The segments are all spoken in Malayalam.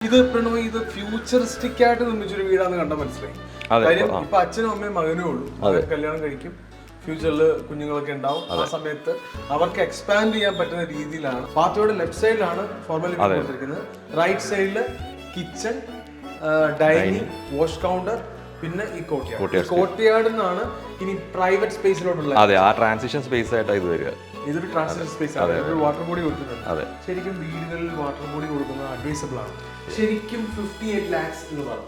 ഇത് പ്രണോയ് ഇത് ഫ്യൂച്ചറിസ്റ്റിക് ആയിട്ട് നിർമ്മിച്ചൊരു വീടാന്ന് കണ്ടാൽ മനസ്സിലായി. കാര്യം ഇപ്പൊ അച്ഛനും അമ്മയും മകനേ ഉള്ളൂ, കല്യാണം കഴിക്കും, ഫ്യൂച്ചറിൽ കുഞ്ഞുങ്ങളൊക്കെ ഉണ്ടാവും. ആ സമയത്ത് അവർക്ക് എക്സ്പാൻഡ് ചെയ്യാൻ പറ്റുന്ന രീതിയിലാണ്. പാർട്ടിയുടെ ലെഫ്റ്റ് സൈഡിലാണ് ഫോർമൽ ലിവിംഗ് കൊടുത്തിരിക്കുന്നത്. റൈറ്റ് സൈഡില് കിച്ചൺ, ഡൈനിങ്, വാഷ് കൗണ്ടർ, പിന്നെ ഈ കോർട്ട്യാർഡ് നിന്നാണ് ഇനി പ്രൈവറ്റ് സ്പേസിലോട്ടുള്ള. അതെ, ആ ട്രാൻസിഷൻ സ്പേസ് ആയിട്ടാണ് ഇത് വരിക. ഇതൊരു ട്രാൻസിഷൻ സ്പേസ് ആണ്. ഒരു വാട്ടർ ബോഡി കൊടുത്തിട്ടുണ്ട്. ശരിക്കും വീടുകളിൽ വാട്ടർ ബോഡി കൊടുക്കുന്നത് അഡ്വൈസബിൾ ആണ്. ശരിക്കും 58 lakhs എന്ന് പറഞ്ഞു.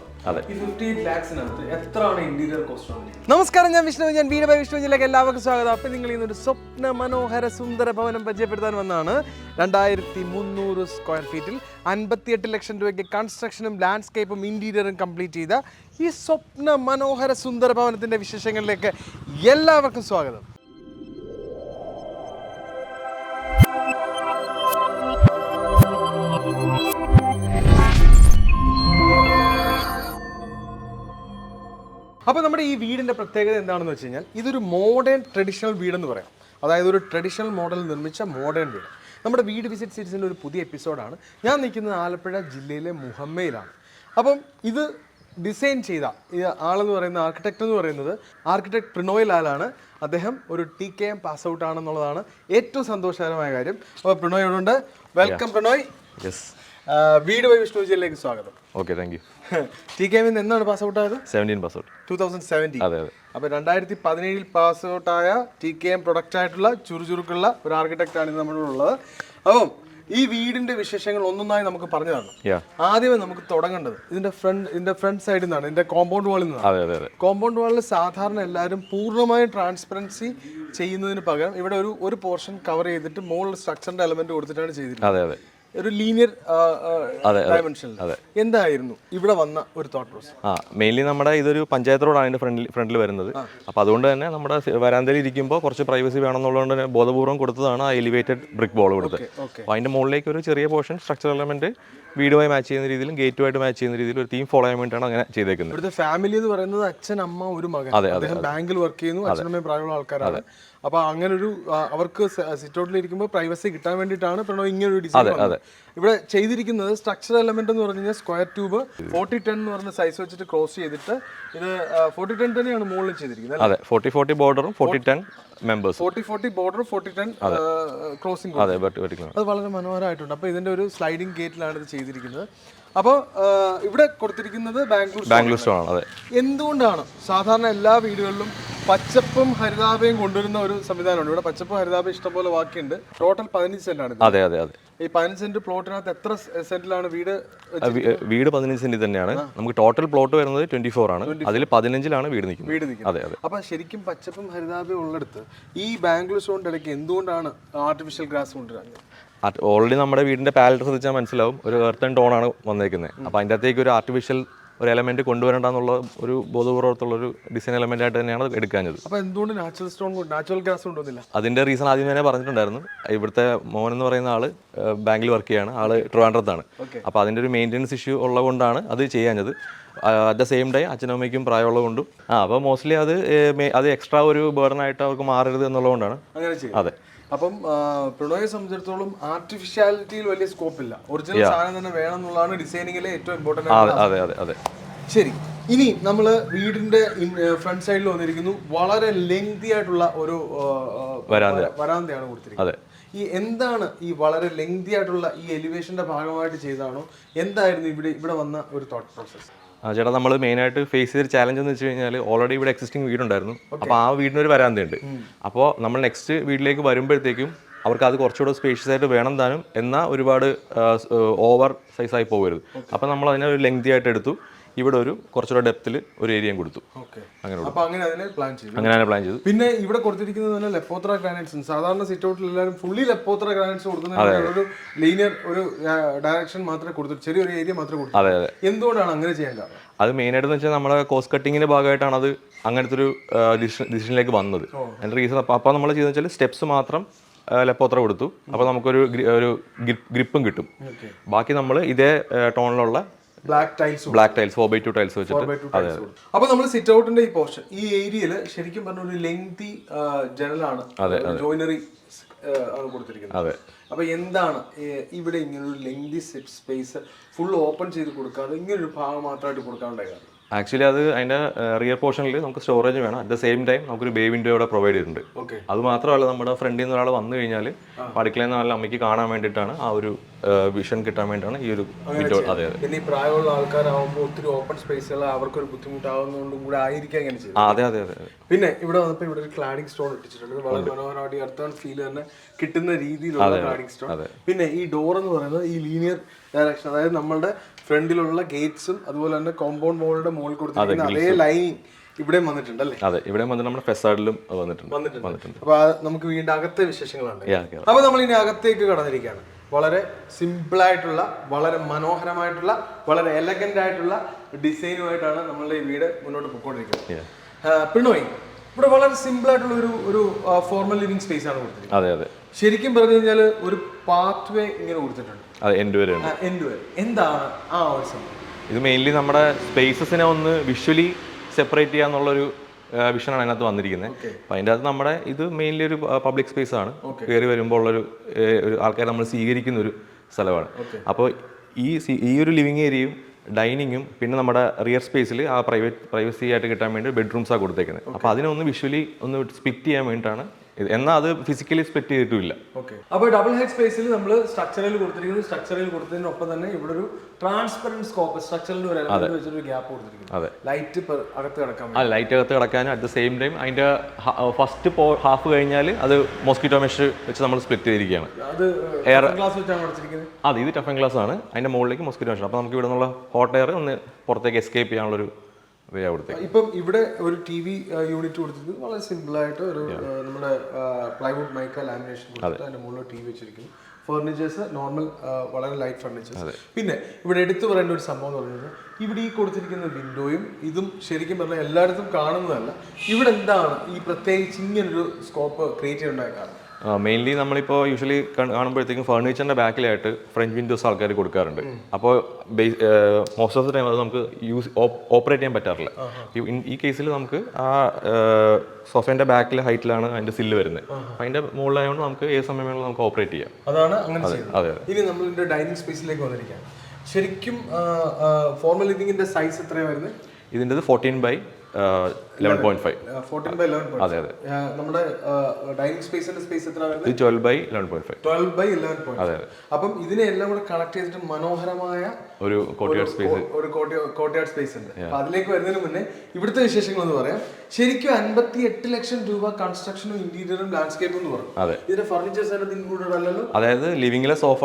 ഈ 58 lakhsനകത്ത് എത്രയാണ് ഇന്റീരിയർ കോസ്റ്റ്? നമസ്കാരം, ഞാൻ വിഷ്ണു. ഞാൻ വീട് ബൈ വിഷ്ണുജിലേക്ക് എല്ലാവർക്കും സ്വാഗതം. അപ്പം നിങ്ങൾ ഇന്നൊരു സ്വപ്ന മനോഹര സുന്ദര ഭവനം പരിചയപ്പെടുത്താൻ വന്നതാണ്. 2300 സ്ക്വയർ ഫീറ്റിൽ 58 ലക്ഷം രൂപയ്ക്ക് കൺസ്ട്രക്ഷനും ലാൻഡ്സ്കേപ്പും ഇന്റീരിയറും കംപ്ലീറ്റ് ചെയ്ത ഈ സ്വപ്ന മനോഹര സുന്ദര ഭവനത്തിന്റെ വിശേഷങ്ങളിലേക്ക് എല്ലാവർക്കും സ്വാഗതം. അപ്പോൾ നമ്മുടെ ഈ വീടിൻ്റെ പ്രത്യേകത എന്താണെന്ന് വെച്ച് കഴിഞ്ഞാൽ ഇതൊരു മോഡേൺ ട്രഡീഷണൽ വീടെന്ന് പറയാം. അതായത് ഒരു ട്രഡീഷണൽ മോഡൽ നിർമ്മിച്ച മോഡേൺ വീട്. നമ്മുടെ വീട് വിസിറ്റ് സീരീസിൻ്റെ ഒരു പുതിയ എപ്പിസോഡാണ്. ഞാൻ നിൽക്കുന്നത് ആലപ്പുഴ ജില്ലയിലെ മുഹമ്മയിലാണ്. അപ്പം ഇത് ഡിസൈൻ ചെയ്ത ഈ ആളെന്ന് പറയുന്ന ആർക്കിടെക്ട് എന്ന് പറയുന്നത് ആർക്കിടെക്ട് പ്രണോയ് ലാലാണ്. അദ്ദേഹം ഒരു TKM പാസ് ഔട്ട് ആണെന്നുള്ളതാണ് ഏറ്റവും സന്തോഷകരമായ കാര്യം. അപ്പോൾ പ്രണോയോടുണ്ട്. വെൽക്കം പ്രണോയ്. വീട് ബൈ വിഷ്ണുജിയിലേക്ക് സ്വാഗതം. Okay, thank you. TKM എന്നാണ് പാസ് ഔട്ട് ആയത്? 17 പാസ് ഔട്ട്. 2017. അതെ അതെ. അപ്പോൾ 2017 പാസ് ഔട്ടായ TKM പ്രൊഡക്റ്റ് ആയിട്ടുള്ള ചുറുചുറുക്കുള്ള ഒരു ആർക്കിടെക്റ്റ് ആണ് നമ്മളുള്ളത്. അപ്പം ഈ വീടിന്റെ വിശേഷങ്ങൾ ഒന്നൊന്നായി നമുക്ക് പറഞ്ഞു തരണം. ആദ്യമേ നമുക്ക് തുടങ്ങേണ്ടത് ഇതിന്റെ ഫ്രണ്ട് സൈഡിൽ നിന്നാണ്, ഇതിന്റെ കോമ്പൗണ്ട് വാളിൽ നിന്നാണ്. കോമ്പൗണ്ട് വാളിൽ സാധാരണ എല്ലാവരും പൂർണ്ണമായും ട്രാൻസ്പെറൻസി ചെയ്യുന്നതിന് പകരം ഇവിടെ ഒരു പോർഷൻ കവർ ചെയ്തിട്ട് മുകളിൽ സ്ട്രക്ചറിന്റെ എലമെന്റ് കൊടുത്തിട്ടാണ് ചെയ്തിരിക്കുന്നത്. ഒരു ലീനിയർ ഡയമെൻഷൻ. എന്തായിരുന്നു ഇവിടെ വന്ന ഒരു തോട്ട് പ്രോസസ്? മെയിൻലി നമ്മുടെ ഇതൊരു പഞ്ചായത്ത് റോഡാണ് അതിന്റെ ഫ്രണ്ടിൽ വരുന്നത്. അപ്പൊ അതുകൊണ്ട് തന്നെ നമ്മുടെ വരാന്തയിൽ ഇരിക്കുമ്പോൾ കുറച്ച് പ്രൈവസി വേണമെന്നുള്ളതുകൊണ്ട് തന്നെ ബോധപൂർവ്വം കൊടുത്തതാണ് ആ എലിവേറ്റഡ് ബ്രിക്ക് ബോൾ കൊടുത്തത്. അപ്പോൾ അതിന്റെ മുകളിലേക്ക് ഒരു ചെറിയ പോർഷൻ സ്ട്രക്ചറൽ എലമെന്റ് വീടുമായി മാച്ച് ചെയ്യുന്ന രീതിയിലും ഗേറ്റുമായിട്ട് മാച്ച് ചെയ്യുന്ന രീതിയിൽ ഒരു തീം ഫോളോ ചെയ്യാൻ വേണ്ടിയിട്ടാണ് അങ്ങനെ ചെയ്തേക്കുന്നത്. ഇവിടുത്തെ ഫാമിലി എന്ന് പറയുന്നത് അച്ഛൻ, അമ്മ, ഒരു മകൻ. അദ്ദേഹം ബാങ്കിൽ വർക്ക് ചെയ്യുന്നു. അച്ഛനമ്മയും പ്രായമുള്ള ആൾക്കാരാണ്. അപ്പൊ അങ്ങനെ ഒരു അവർക്ക് സിറ്റ് ഔട്ടിൽ ഇരിക്കുമ്പോൾ പ്രൈവസി കിട്ടാൻ വേണ്ടിയിട്ടാണ് പ്രണവ് ഇങ്ങനെ ഒരു ഡിസൈൻ. ഇവിടെ ചെയ്തിരിക്കുന്നത് സ്ട്രക്ചറൽ എലമെന്റ് എന്ന് പറഞ്ഞു കഴിഞ്ഞാൽ സ്ക്വയർ ട്യൂബ് 40-10 എന്ന് പറഞ്ഞ സൈസ് വെച്ചിട്ട് ക്രോസ് ചെയ്തിട്ട് ഇത് 40-10 തന്നെയാണ് മുകളിൽ ചെയ്തിരിക്കുന്നത്. അതെ, 40-40 ബോർഡറും 40-10 മെമ്പേഴ്സ്. 40-40 border, 40-10 crossing. അത് വളരെ മനോഹരമായിട്ടുണ്ട്. അപ്പോൾ ഇതിന്റെ ഒരു സ്ലൈഡിംഗ് ഗേറ്റിലാണ് ഇത് ചെയ്തിരിക്കുന്നത്. അപ്പോൾ ഇവിടെ കൊടുത്തിരിക്കുന്നത് ബാംഗ്ലൂർ സ്റ്റോൺ ആണ്. അതെ. എന്തുകൊണ്ടാണ് സാധാരണ എല്ലാ വീടുകളിലും പച്ചപ്പും ഹരിതാഭയും കൊണ്ടുവരുന്ന ഒരു സംവിധാനമുണ്ട്? ഇവിടെ പച്ചപ്പും ഹരിതാഭയും ഇഷ്ടംപോലെ ബാക്കിയുണ്ട്. ടോട്ടൽ 15 സെന്റാണ്. അതെ അതെ അതെ. ഈ 15 സെന്റ് പ്ലോട്ടിനകത്ത് എത്ര സെന്റിലാണ് വീട്? വീട് 15 സെന്റ് തന്നെയാണ്. നമുക്ക് ടോട്ടൽ പ്ലോട്ട് വരുന്നത് 24 ആണ്. അതിൽ 15ലാണ് വീട് നിൽക്കുന്നത്. അതെ അതെ. അപ്പൊ ശരിക്കും പച്ചപ്പും ഹരിതാഭയും ഉള്ളിടത്ത് ഈ ബാംഗ്ലൂർ സ്റ്റോണിന്റെ ഇടയ്ക്ക് എന്തുകൊണ്ടാണ് ആർട്ടിഫിഷ്യൽ ഗ്രാസ് കൊണ്ടുവരുന്നത്? ഓൾറെഡി നമ്മുടെ വീടിന്റെ പാലറ്റ് ശ്രദ്ധിച്ചാൽ മനസ്സിലാവും, ഒരു എർത്ത് ആൻഡ് ടോൺ ആണ് വന്നേക്കുന്നത്. അപ്പോൾ അതിൻ്റെ അകത്തേക്ക് ഒരു ആർട്ടിഫിഷ്യൽ ഒരു എലമെന്റ് കൊണ്ടുവരണ്ടെന്നുള്ള ഒരു ബോധപൂർവ്വത്തുള്ള ഒരു ഡിസൈൻ എലമെന്റ് ആയിട്ട് തന്നെയാണ് എടുക്കാഞ്ഞത്. അപ്പോൾ എന്തുകൊണ്ട് നാച്ചുറൽ ഗ്രാസ് കൊണ്ടുവന്നില്ല? അതിന്റെ റീസൺ ആദ്യം തന്നെ പറഞ്ഞിട്ടുണ്ടായിരുന്നു. ഇവിടുത്തെ മോൻ എന്ന് പറയുന്ന ആള് ബാങ്കിൽ വർക്ക് ചെയ്യാണ്, ആള് ട്രിവാൻഡ്രത്താണ്. അപ്പോൾ അതിന്റെ ഒരു മെയിൻ്റെനൻസ് ഇഷ്യൂ ഉള്ളതുകൊണ്ടാണ് അത് ചെയ്യാഞ്ഞത്. അറ്റ് ദ സെയിം ടൈം അച്ഛനമ്മയ്ക്കും പ്രായമുള്ളതുകൊണ്ടും അപ്പോൾ മോസ്റ്റ്ലി അത് എക്സ്ട്രാ ഒരു ബേർഡനായിട്ട് അവർക്ക് മാറരുത് എന്നുള്ളതുകൊണ്ടാണ് അങ്ങനെ ചെയ്യുന്നത്. അതെ. അപ്പം പ്രണോയെ സംബന്ധിച്ചിടത്തോളം ആർട്ടിഫിഷ്യാലിറ്റിയിൽ വലിയ സ്കോപ്പില്ല, ഒറിജിനൽ സാധനം തന്നെ വേണം എന്നുള്ളതാണ് ഡിസൈനിങ്ങിലെ ഏറ്റവും ഇമ്പോർട്ടന്റ്. അതെ അതെ അതെ. ശരി, ഇനി നമ്മൾ വീടിന്റെ ഫ്രണ്ട് സൈഡിൽ വന്നിരിക്കുന്നു. വളരെ ലെങ്തി ആയിട്ടുള്ള ഒരു വരാന്തയാണ് കൊടുത്തിരിക്കുന്നത്. ഈ എന്താണ് ഈ വളരെ ലെങ്തി ആയിട്ടുള്ള ഈ എലിവേഷന്റെ ഭാഗമായിട്ട് ചെയ്താണോ, എന്തായിരുന്നു ഇവിടെ വന്ന ഒരു തോട്ട് പ്രോസസ്? ചേട്ടാ, നമ്മൾ മെയിനായിട്ട് ഫേസ് ചെയ്തൊരു ചാലഞ്ച് എന്ന് വെച്ച് കഴിഞ്ഞാൽ ഓൾറെഡി ഇവിടെ എക്സിസ്റ്റിംഗ് വീടുണ്ടായിരുന്നു. അപ്പോൾ ആ വീടിനൊരു വരാന്തയുണ്ട്. അപ്പോൾ നമ്മൾ നെക്സ്റ്റ് വീട്ടിലേക്ക് വരുമ്പോഴത്തേക്കും അവർക്ക് അത് കുറച്ചുകൂടെ സ്പേഷ്യസ് ആയിട്ട് വേണം താനും, എന്നാൽ ഒരുപാട് ഓവർ സൈസായി പോകരുത്. അപ്പോൾ നമ്മൾ അതിനെ ഒരു ലെങ്തി ആയിട്ട് എടുത്തു. ഇവിടെ ഒരു കുറച്ചുകൂടെ ഡെപ്തിൽ ഒരു ഏരിയയും കൊടുത്തു. അങ്ങനെ പ്ലാൻ ചെയ്തു. പിന്നെ ഇവിടെ കൊടുത്തിരിക്കുന്നത് ലെപ്പോത്ര ഗ്രാനൈറ്റ്സ്. സാധാരണ സിറ്റ് ഔട്ടിൽ എല്ലാവരും ഫുള്ളി ലെപ്പോത്ര ഗ്രാനൈറ്റ്സ് കൊടുക്കുന്നത് ഒരു ലീനിയർ ഒരു ഡയറക്ഷൻ മാത്രമേ കൊടുത്തു, ചെറിയൊരു ഏരിയ മാത്രമേ കൊടുത്തു. എന്തുകൊണ്ടാണ് അങ്ങനെ ചെയ്യാൻ കാരണം? അത് മെയിനായിട്ട് വെച്ചാൽ നമ്മുടെ കോസ്റ്റ് കട്ടിങ്ങിന്റെ ഭാഗമായിട്ടാണ് അത് അങ്ങനത്തെ ഒരു ഡിസിഷനിലേക്ക് വന്നത്. അതിന്റെ റീസൺ അപ്പോൾ നമ്മൾ ചെയ്തെന്ന് വെച്ചാൽ സ്റ്റെപ്സ് മാത്രം ലെപ്പോത്ര കൊടുത്തു. അപ്പോൾ നമുക്കൊരു ഗ്രിപ്പും കിട്ടും. ബാക്കി നമ്മൾ ഇതേ ടോണിലുള്ള ബ്ലാക്ക് ടൈൽസ് 4x2 ടൈൽസ് വെച്ചിട്ട്. അപ്പൊ നമ്മൾ സിറ്റ് ഔട്ടിന്റെ ഈ പോർഷൻ, ഈ ഏരിയയിൽ ശരിക്കും പറഞ്ഞ ഒരു ലെങ്തി ജനലാണ്, ജോയിനറി ആണ് കൊടുത്തിരിക്കുന്നത്. അപ്പൊ എന്താണ് ഇവിടെ ഇങ്ങനൊരു ലെങ്തി സ്പേസ് ഫുൾ ഓപ്പൺ ചെയ്ത് കൊടുക്കാതെ ഇങ്ങനൊരു ഭാഗം മാത്രമായിട്ട് കൊടുക്കാനുണ്ടായ കാരണം? ആക്ച്വലി അത് അതിൻ്റെ റിയർ പോർഷനിൽ നമുക്ക് സ്റ്റോറേജ് വേണം. അറ്റ് ദ സെയിം ടൈം നമുക്കൊരു ബേ വിൻഡോ ഇവിടെ പ്രൊവൈഡ് ചെയ്തിട്ടുണ്ട്. അത് മാത്രമല്ല, നമ്മുടെ ഫ്രണ്ടിൽ നിന്ന് ഒരാൾ വന്നു കഴിഞ്ഞാൽ അടുക്കളയിൽ നിന്ന് നല്ല അമ്മയ്ക്ക് കാണാൻ വേണ്ടിയിട്ടാണ്, ആ ഒരു വിഷൻ കിട്ടാൻ വേണ്ടിയിട്ടാണ് ഈ ഒരു വിൻഡോ. അതെ അതെ. പിന്നെ ഈ പ്രായമുള്ള ആൾക്കാരാകുമ്പോൾ ഒത്തിരി ഓപ്പൺ സ്പേസുകൾ അവർക്കൊരു ബുദ്ധിമുട്ടാവുന്നതുകൊണ്ടും കൂടെ ആയിരിക്കാം ഇങ്ങനെ ചെയ്യും. അതെ അതെ അതെ. പിന്നെ ഇവിടെ വന്നപ്പോൾ ഇവിടെ ഒരു ക്ലാഡിംഗ് സ്റ്റോൺ ഇട്ടിട്ടുണ്ട്. വളരെ മനോഹരമായിട്ട് എർത്ത് ഫീൽ തന്നെ കിട്ടുന്ന രീതിയിലുള്ള ക്ലാഡിംഗ് സ്റ്റോൺ. പിന്നെ ഈ ഡോർ എന്ന് പറയുന്നത് ഈ ലീനിയർ ഡയറക്ഷൻ, അതായത് നമ്മളുടെ ഫ്രണ്ടിലുള്ള ഗേറ്റ്സും അതുപോലെ തന്നെ കോമ്പൗണ്ട് വാളിന്റെ മുകളിൽ കൊടുത്തിരിക്കുന്ന അതേ ലൈനിങ് ഇവിടെ വന്നിട്ടുണ്ട് അല്ലേ? അതെ, ഇവിടെ വന്നിട്ട് നമ്മുടെ ഫെസാഡിലും വന്നിട്ടുണ്ട്. അപ്പൊ നമുക്ക് വീണ്ടും അകത്തെ വിശേഷങ്ങളാണ്. അപ്പൊ നമ്മൾ ഇനി അകത്തേക്ക് കടന്നിരിക്കുകയാണ്. വളരെ സിമ്പിൾ ആയിട്ടുള്ള, വളരെ മനോഹരമായിട്ടുള്ള, വളരെ എലഗന്റ് ആയിട്ടുള്ള ഡിസൈനുമായിട്ടാണ് നമ്മളുടെ ഈ വീട് മുന്നോട്ട് പോയിക്കൊണ്ടിരിക്കുന്നത്. പിണോയ്, ഇവിടെ വളരെ സിമ്പിൾ ആയിട്ടുള്ള ഒരു ഫോർമൽ ലിവിംഗ് സ്പേസ് ആണ് കൊടുത്തിരിക്കുന്നത്. അതെ അതെ. ശരിക്കും പറഞ്ഞു കഴിഞ്ഞാൽ ഒരു പാത്ത് വേ ഇങ്ങനെ കൊടുത്തിട്ടുണ്ട്. അതെ, എൻഡ് വരെ. എന്താണ് ആ ഒരു സംഭവം? ഇത് മെയിൻലി നമ്മുടെ സ്പേസസിനെ ഒന്ന് വിഷ്വലി സെപ്പറേറ്റ് ചെയ്യാന്നുള്ളൊരു വിഷനാണ് അതിനകത്ത് വന്നിരിക്കുന്നത്. അപ്പം അതിൻ്റെ അകത്ത് നമ്മുടെ ഇത് മെയിൻലി ഒരു പബ്ലിക് സ്പേസ് ആണ്. കയറി വരുമ്പോൾ ഉള്ളൊരു ആൾക്കാരെ നമ്മൾ സ്വീകരിക്കുന്ന ഒരു സ്ഥലമാണ്. അപ്പോൾ ഈ ഒരു ലിവിങ് ഏരിയയും ഡൈനിങ്ങും പിന്നെ നമ്മുടെ റിയർ സ്പേസിൽ ആ പ്രൈവസി ആയിട്ട് കിട്ടാൻ വേണ്ടി ബെഡ്റൂംസാണ് കൊടുത്തേക്കുന്നത്. അപ്പോൾ അതിനൊന്ന് വിഷ്വലി ഒന്ന് സ്പ്ലിറ്റ് ചെയ്യാൻ വേണ്ടിയിട്ടാണ്. എന്നാൽ അത് ഫിസിക്കലി സ്പ്ലിറ്റ് ചെയ്തിട്ടില്ല. ഓക്കെ. അപ്പോൾ ഡബിൾ ഹെഡ് സ്പേസിൽ നമ്മൾ സ്ട്രക്ചറിൽ കൊടുത്തിരിക്കുന്നു. സ്ട്രക്ചറിൽ കൊടുത്തതിനൊപ്പം തന്നെ ഇവിടെ ഒരു ട്രാൻസ്പെറന്റ് സ്കോപ്പ് സ്ട്രക്ചറിൽ ഒരു എലമെന്റ് വെച്ചൊരു ഗ്യാപ്പ് കൊടുത്തിരിക്കുന്നു. അതെ, ലൈറ്റ് അകത്ത് കിടക്കാൻ. ലൈറ്റ് അകത്ത് കിടക്കാനും അറ്റ് ദ സെയിം ടൈം അതിന്റെ ഫസ്റ്റ് ഹാഫ് കഴിഞ്ഞാൽ അത് മോസ്കിറ്റോ മെഷ് വെച്ച് നമ്മൾ സ്പ്ലിറ്റ് ചെയ്തിരിക്കുകയാണ്. അത് ഗ്ലാസ് വെച്ചാണ് അടച്ചിരിക്കുന്നത്. അതെ, ഇത് ടഫൻ ഗ്ലാസ് ആണ്. അതിന്റെ മുകളിലേക്ക് മോസ്കിറ്റോ മെഷ്. അപ്പോൾ നമുക്ക് ഇവിടെ നിന്നുള്ള ഹോട്ട് എയർ ഒന്ന് പുറത്തേക്ക് എസ്കേപ്പ് ചെയ്യാനുള്ളൊരു വേ കൊടുത്തത്. ഇപ്പം ഇവിടെ ഒരു TV യൂണിറ്റ് കൊടുത്തിരിക്കുന്നത് വളരെ സിമ്പിൾ ആയിട്ട് ഒരു നമ്മുടെ പ്ലൈവുഡ് മൈക്ക ലാമിനേഷൻ കൊടുത്തിട്ട് അതിന്റെ മുകളിൽ TV വെച്ചിരിക്കുന്നു. ഫർണിച്ചേഴ്സ് നോർമൽ വളരെ ലൈറ്റ് ഫർണിച്ചേഴ്സ്. പിന്നെ ഇവിടെ എടുത്തു പറയേണ്ട ഒരു സംഭവം എന്ന് പറയുന്നത് ഇവിടെ ഈ കൊടുത്തിരിക്കുന്ന വിൻഡോയും ഇതും ശരിക്കും പറഞ്ഞാൽ എല്ലായിടത്തും കാണുന്നതല്ല. ഇവിടെ എന്താണ് ഈ പ്രത്യേകിച്ച് ഇങ്ങനൊരു സ്കോപ്പ് ക്രിയേറ്റ് ചെയ്യേണ്ടായ കാരണം? മെയിൻലി നമ്മളിപ്പോൾ യൂഷ്വലി കാണുമ്പോഴത്തേക്കും ഫർണിച്ചറിൻ്റെ ബാക്കിലായിട്ട് ഫ്രഞ്ച് വിൻഡോസ് ആൾക്കാർ കൊടുക്കാറുണ്ട്. അപ്പോൾ മോസ്റ്റ് ഓഫ് ദ ടൈം അത് നമുക്ക് ഓപ്പറേറ്റ് ചെയ്യാൻ പറ്റാറില്ല. ഈ കേസിൽ നമുക്ക് ആ സോഫേൻ്റെ ബാക്കിലെ ഹൈറ്റിലാണ് അതിൻ്റെ സില്ല് വരുന്നത്. അപ്പോൾ അതിൻ്റെ മുകളിലായതുകൊണ്ട് നമുക്ക് ഏത് സമയം വേണമെങ്കിലും നമുക്ക് ഓപ്പറേറ്റ് ചെയ്യാം. അതാണ് അങ്ങനെ ചെയ്യുന്നത്. അതെ. ഇനി നമ്മൾ ഇതിൻ്റെ ഡൈനിങ് സ്പേസിലേക്ക് വന്നിരിക്കുകയാണ്. ശരിക്കും ഫോർമൽ ലിവിങ്ങിൻ്റെ സൈസ് എത്രയാണ് വരുന്നത്? ഇതിൻ്റെത് 14/11.5. 14/11. അതെ അതെ. നമ്മുടെ ഡൈനിങ് സ്പേസിന്റെ സ്പേസ് എത്ര വരുന്നത്? 12/11.5. 12/11. അതെ. അപ്പം ഇതിനെ എല്ലാം കൂടെ കണക്ട് ചെയ്തിട്ട് മനോഹരമായ ഒരു കോർട്ട്യാർഡ് സ്പേസ്, ഒരു കോർട്ട്യാർഡ് സ്പേസ് ഉണ്ട്. അപ്പൊ അതിലേക്ക് വരുന്നതിന് മുന്നേ ഇവിടുത്തെ വിശേഷങ്ങൾ എന്ന് പറയാം. ശരിക്കും 58 ലക്ഷം രൂപ കൺസ്ട്രക്ഷനും ഇന്റീരിയറും ലാൻഡ്സ്കേപ്പും എന്ന് പറഞ്ഞു. അതെ. ഇതിന്റെ ഫർണിച്ചേഴ്സ് അതിനകത്ത് ഇൻക്ലൂഡഡ് അല്ലല്ലോ? അതായത് ലിവിംഗിലെ സോഫ,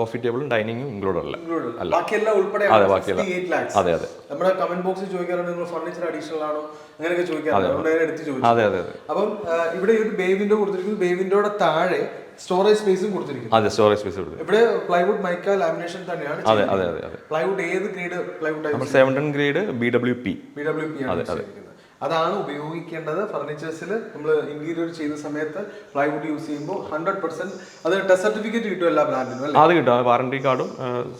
കോഫി ടേബിളും ഡൈനിങ്ങും ഇൻക്ലൂഡ് അല്ല. ബാക്കിയെല്ലാം ഉൾപ്പെടെ. അതെ അതെ. നമ്മുടെ കമന്റ് ബോക്സിൽ ചോദിക്കാറുണ്ട് നിങ്ങൾ ഫർണിച്ചർ അഡീഷണൽ ആണോ അങ്ങനെയൊക്കെ ചോദിക്കാറുണ്ട്. എടുത്ത് ചോദിച്ചു. അതെ അതെ. അപ്പം ഇവിടെ ഒരു ബേ വിൻഡോ കൊടുത്തിരിക്കുന്നു. ബേ വിൻഡോയുടെ താഴെ സ്റ്റോറേജ് സ്പേസും കൊടുത്തിരിക്കുന്നു. അതെ, സ്റ്റോറേജ് സ്പേസ് കൊടുത്തു. ഇവിടെ പ്ലൈവുഡ് മൈക്ക ലാമിനേഷൻ തന്നെയാണ്. അതെ അതെ അതെ. പ്ലൈവുഡ് ഏത് ഗ്രേഡ് പ്ലൈവുഡ്? നമ്മൾ 710 ഗ്രേഡ് BWP ആണ് ചെയ്തിരിക്കുന്നത്. അതാണ് ഉപയോഗിക്കേണ്ടത് ഫർണിച്ചേഴ്സിൽ. നമ്മൾ ഇന്റീരിയർ ചെയ്യുന്ന സമയത്ത് പ്ലൈവുഡ് യൂസ് ചെയ്യുമ്പോൾ 100% അത് ടെസ്റ്റ് സർട്ടിഫിക്കറ്റ് കിട്ടും എല്ലാ ബ്രാൻഡിനും അല്ലേ? അത് കിട്ടും, വാറന്റി കാർഡും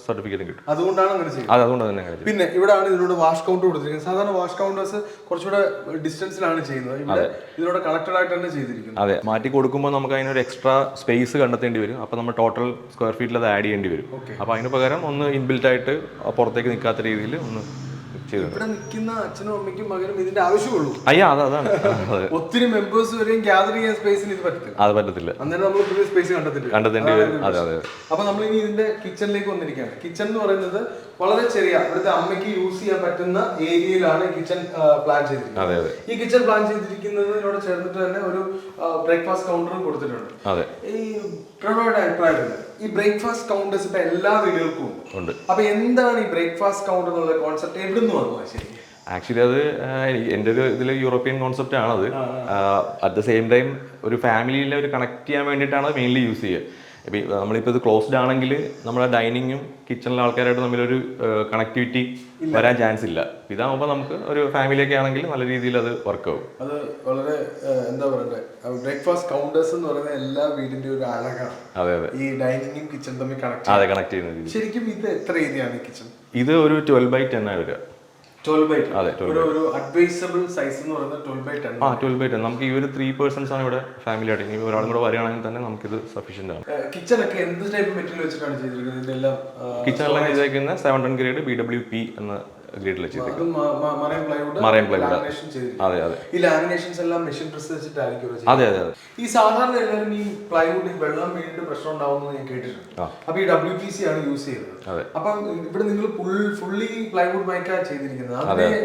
സർട്ടിഫിക്കറ്റും കിട്ടും. അതുകൊണ്ടാണ് അങ്ങനെ ചെയ്യുന്നത്. അതുകൊണ്ട് തന്നെ. പിന്നെ ഇവിടെയാണ് ഇതിലൂടെ വാഷ് കൗണ്ടർ കൊടുത്തിരിക്കുന്നത്. സാധാരണ വാഷ് കൗണ്ടേഴ്സ് കുറച്ചുകൂടെ ഡിസ്റ്റൻസിലാണ് ചെയ്യുന്നത്. ഇവിടെ ഇതിലൂടെ കണക്റ്റഡ് ആയിട്ട് തന്നെ ചെയ്തിരിക്കുന്നത്. അതെ, മാറ്റി കൊടുക്കുമ്പോൾ നമുക്ക് അതിനൊരു എക്സ്ട്രാ സ്പേസ് കണ്ടെത്തേണ്ടി വരും. അപ്പോൾ നമ്മൾ ടോട്ടൽ സ്ക്വയർ ഫീറ്റിൽ അത് ആഡ് ചെയ്യേണ്ടി വരും. അപ്പോൾ അതിന് പകരം ഒന്ന് ഇൻബിൽറ്റ് ആയിട്ട് പുറത്തേക്ക് നിൽക്കാത്ത രീതിയിൽ ഒന്ന് ഇവിടെ നിൽക്കുന്ന അച്ഛനും അമ്മയ്ക്കും മകനും ഇതിന്റെ ആവശ്യമുള്ളൂ. അതാണ്. ഒത്തിരി മെമ്പേഴ്സ് വരെയും ഗ്യാദർ ചെയ്യാൻ സ്പേസിന് ഇത് പറ്റത്തില്ല. അന്നേരം നമ്മൾ പുതിയ സ്പേസ് കണ്ടെത്തേണ്ടി വരും. അപ്പൊ നമ്മൾ ഇനി ഇതിന്റെ കിച്ചണിലേക്ക് വന്നിരിക്കുകയാണ്. കിച്ചൺ എന്ന് പറയുന്നത് വളരെ ചെറിയ ഇവിടുത്തെ അമ്മയ്ക്ക് യൂസ് ചെയ്യാൻ പറ്റുന്ന ഏരിയയിലാണ് കിച്ചൺ പ്ലാൻ ചെയ്തിരിക്കുന്നത്. ഈ കിച്ചൺ പ്ലാൻ ചെയ്തിരിക്കുന്നതിനോട് ചേർന്നിട്ട് തന്നെ ഒരു ബ്രേക്ക്ഫാസ്റ്റ് കൗണ്ടറും കൊടുത്തിട്ടുണ്ട്. ഈ പ്രണോയുടെ അഭിപ്രായത്തിൽ ഈ ബ്രേക്ക്ഫാസ്റ്റ് കൗണ്ടേഴ്സ് ഇപ്പൊ എല്ലാ വീടുകൾക്കും ഉണ്ട്. അപ്പൊ എന്താണ് ഈ ബ്രേക്ക്ഫാസ്റ്റ് കൗണ്ടർ എന്നുള്ള കോൺസെപ്റ്റ് എവിടെ നിന്ന് വന്നു? ശരി, ആക്ച്വലി അത് എൻ്റെ ഒരു ഇതിൽ യൂറോപ്യൻ കോൺസെപ്റ്റ് ആണത്. അറ്റ് ദ സെയിം ടൈം ഒരു ഫാമിലിയിലെ ഒരു കണക്ട് ചെയ്യാൻ വേണ്ടിയിട്ടാണ് മെയിൻലി യൂസ് ചെയ്യുക. ഇപ്പം നമ്മളിപ്പോൾ ഇത് ക്ലോസ്ഡ് ആണെങ്കിൽ നമ്മുടെ ഡൈനിങ്ങും കിച്ചണിലെ ആൾക്കാരായിട്ട് തമ്മിലൊരു കണക്ടിവിറ്റി വരാൻ ചാൻസ് ഇല്ല. ഇതാകുമ്പോൾ നമുക്ക് ഒരു ഫാമിലിയൊക്കെ ആണെങ്കിൽ നല്ല രീതിയിൽ അത് വർക്ക് ആവും. അത് വളരെ എന്താ പറയണ്ടേ, ബ്രേക്ക്ഫാസ്റ്റ് കൗണ്ടേഴ്സ് എന്ന് പറയുന്നത് എല്ലാ വീടിന്റെ ഒരു അഴകാണ്. അതെ അതെ. ഈ ഡൈനിങ്ങും കിച്ചൺ തമ്മിൽ കണക്ട് ചെയ്യുന്നത്. ശരിക്കും ഇത് എത്ര ഏരിയയാണ് കിച്ചൺ? ഇത് ഒരു 12/10 വരിക. അതെ, ഒരു അഡ്വൈസബിൾ സൈസ് എന്ന് പറയുന്നത് 12x10. 12x10. നമുക്ക് ഈ ഒരു 3 persons ആണ് ഇവിടെ ഫാമിലി ആയിട്ട്. ഇനി ഒരാളും കൂടെ വരികയാണെങ്കിൽ തന്നെ നമുക്കിത് സഫീഷ്യന്റ് ആണ്. കിച്ചൺ ഒക്കെ എന്ത് ടൈപ്പ് മെറ്റീരിയൽ വെച്ചിട്ടാണ് ചെയ്തിരിക്കുന്നത്? ഇതെല്ലാം കിച്ചണെല്ലാം ചെയ്തേക്കുന്ന 710 ഗ്രേഡ് BWP എന്ന ഗ്രേഡിൽ ചെയ്തിരിക്കുന്നത്. Marine plywood. അതെ അതെ. ഈ ലാമിനേഷൻസ് എല്ലാം മെഷീൻ പ്രസ് വെച്ചിട്ടായിരിക്കും. അതെ അതെ അതെ. ഈ സാധാരണ എല്ലാവരും ഈ പ്ലൈവുഡ് വെള്ളം വീണ്ടും പ്രശ്നം ഉണ്ടാവുന്നത് ഞാൻ കേട്ടിട്ടുണ്ട്. അപ്പൊ ഈ WPC ആണ് യൂസ് ചെയ്തത്. അപ്പൊ ഇവിടെ നിങ്ങൾ ഫുള്ളി പ്ലൈവുഡ് മൈക്കാ ചെയ്തിരിക്കുന്നത്. അതിനെ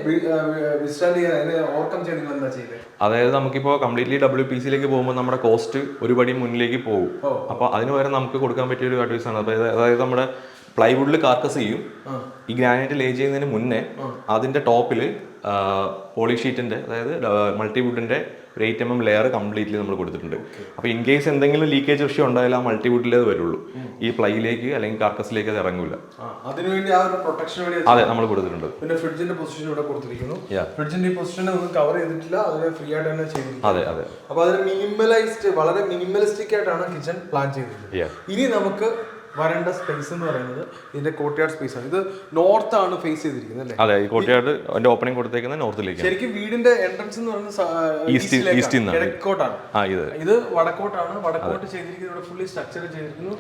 വിസ്റ്റാൻഡ് ചെയ്യാൻ, അതിനെ ഓവർകം ചെയ്യാൻ നിങ്ങൾ എന്താ ചെയ്തത്? അതായത് നമുക്കിപ്പോൾ കംപ്ലീറ്റ്ലി WPCയിലേക്ക് പോകുമ്പോൾ നമ്മുടെ കോസ്റ്റ് ഒരു പടി മുന്നിലേക്ക് പോകും. അപ്പോൾ അതിന് പകരം നമുക്ക് കൊടുക്കാൻ പറ്റിയ ഒരു അഡ്വൈസ് ആണ്. അതായത് നമ്മുടെ പ്ലൈവുഡിൽ കാർക്കസ് ചെയ്യും. ഈ ഗ്രാനൈറ്റ് ലേ ചെയ്യുന്നതിന് മുന്നേ അതിന്റെ ടോപ്പിൽ പോളിഷീറ്റിന്റെ, അതായത് മൾട്ടിവുഡിന്റെ ഒരു 8 mm ലെയർ കംപ്ലീറ്റ്ലി നമ്മൾ കൊടുത്തിട്ടുണ്ട്. അപ്പോൾ ഇൻ കേസ് എന്തെങ്കിലും ലീക്കേജ് ഇഷ്യൂ ഉണ്ടായാലും ആ മൾട്ടിവുഡിലേ വരുള്ളൂ, ഈ പ്ലൈയിലേക്ക് അല്ലെങ്കിൽ കാർക്കസിലേക്ക് അത് ഇറങ്ങില്ല. അതിനുവേണ്ടി ആ ഒരു പ്രൊട്ടക്ഷൻ വേണ്ടി അതെ നമ്മൾ കൊടുത്തിട്ടുണ്ട്. പിന്നെ ഫ്രിഡ്ജിന്റെ പൊസിഷൻ ഇവിടെ കൊടുത്തിരിക്കുന്നു. ഫ്രിഡ്ജിന്റെ ഈ പൊസിഷൻ ഒന്നും കവർ ചെയ്തിട്ടില്ല, അതിനെ ഫ്രീ ആയിട്ട് തന്നെ ചെയ്തിരിക്കുന്നു. അതെ അതെ. അപ്പോൾ അതിന് മിനിമലൈസ്ഡ്, വളരെ മിനിമലിസ്റ്റിക് ആയിട്ടാണ് കിച്ചൺ പ്ലാൻ ചെയ്തിരിക്കുന്നത്. ഇനി നമുക്ക് വരേണ്ട സ്പേസ് എന്ന് പറയുന്നത് ഇതിന്റെ കോർട്ട്യാർഡ് സ്പേസ് ആണ്. ഇത് നോർത്ത് ആണ് ഫേസ് ചെയ്തിരിക്കുന്നത് അല്ലേ? അതെ, ഈ കോർട്ട്യാർഡ് അതിന്റെ ഓപ്പണിംഗ് കൊടുത്തേക്കുന്നത് നോർത്തിലേക്ക്. ശരിക്കും വീടിന്റെ എൻട്രൻസ് എന്ന് പറയുന്നത് കിഴക്കോട്ടാണ്. ഇത് വടക്കോട്ടാണ്. വടക്കോട്ട് ചെയ്തിരിക്കുന്നത് ഇവിടെ ഫുള്ളി സ്ട്രക്ചർ ചെയ്തിരിക്കുന്നു.